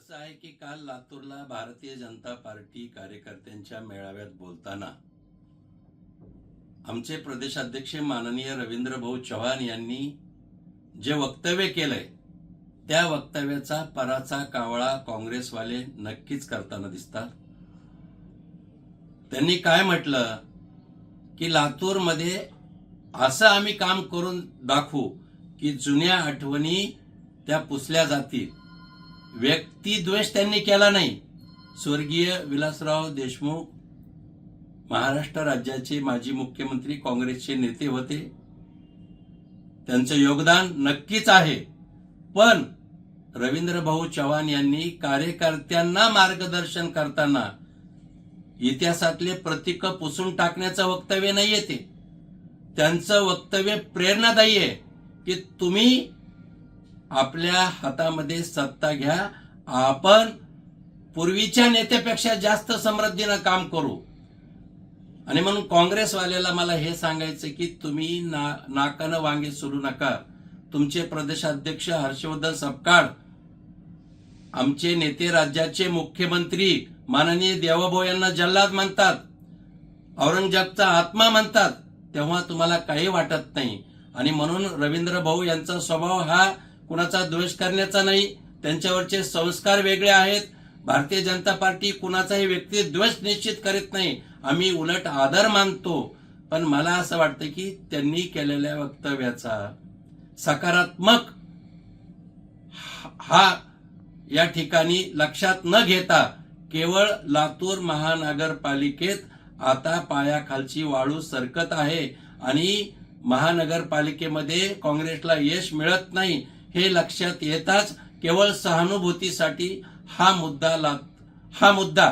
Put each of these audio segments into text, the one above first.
असं आहे की काल लातूरला भारतीय जनता पार्टी कार्यकर्त्यांच्या मेळाव्यात बोलताना आमचे प्रदेशाध्यक्ष माननीय रवींद्र भाऊ चव्हाण यांनी जे वक्तव्य केलंय त्या वक्तव्याचा पराचा कावळा काँग्रेसवाले नक्कीच करताना दिसतात। त्यांनी काय म्हटलं की लातूरमध्ये असं आम्ही काम करून दाखवू की जुन्या आठवणी त्या पुसल्या जातील। व्यक्तिद्वेष त्यांनी केला नाही। स्वर्गीय विलासराव देशमुख महाराष्ट्र राज्याचे माजी मुख्यमंत्री काँग्रेसचे नेते होते, त्यांचं योगदान नक्कीच आहे। पण रवींद्र भाऊ चव्हाण यांनी कार्यकर्त्यांना मार्गदर्शन करताना इतिहासातले प्रतीक पुसून टाकण्याचं वक्तव्य नाहीये ते। त्यांचं वक्तव्य प्रेरणादायी आहे की तुम्ही आपल्या हातामध्ये सत्ता घ्या, आपण पूर्वीच्या नेत्यापेक्षा जास्त समृद्धीनं काम करू। आणि म्हणून काँग्रेसवाल्याला मला हे सांगायचं की तुम्ही नाकानं वांगे सोडू नका। तुमचे प्रदेशाध्यक्ष हर्षवर्धन सपकाळ, आमचे नेते, राज्याचे मुख्यमंत्री माननीय देवाभाऊ यांना जल्लाद म्हणतात, औरंगजेबचा आत्मा म्हणतात, तेव्हा तुम्हाला काही वाटत नाही। आणि म्हणून रवींद्र भाऊ यांचा स्वभाव हा कुणाचा द्वेष करण्याचा नाही, त्यांच्यावरचे संस्कार वेगळे आहेत। भारतीय जनता पार्टी कुणाचाही व्यक्तिद्वेष निश्चित करीत नाही, आम्ही उलट आदर मानतो। पण मला असं वाटतं की त्यांनी केलेल्या वक्तव्याचा सकारात्मक हा या ठिकाणी लक्षात न घेता केवळ लातूर महानगरपालिकेत आता पायाखालची वाळू सरकत आहे आणि महानगरपालिकेमध्ये काँग्रेसला यश मिळत नाही हे लक्षात येताच केवळ सहानुभूतीसाठी हा मुद्दा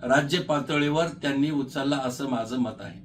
राज्य पातळीवर त्यांनी उचलला असं माझं मत आहे।